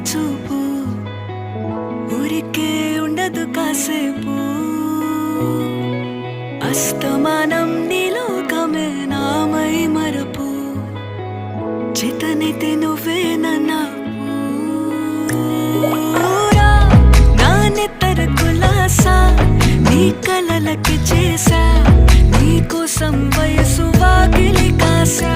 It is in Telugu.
చూపు ఊరికే ఉండదు కాసేపు అస్తమానం నీలోకమే నామై మరపు చేతనైతే నువ్వే నాన్నెత్తర కులాసా నీ కలలకి చేసా నీ కోసం వయసు వాకిలి కాసా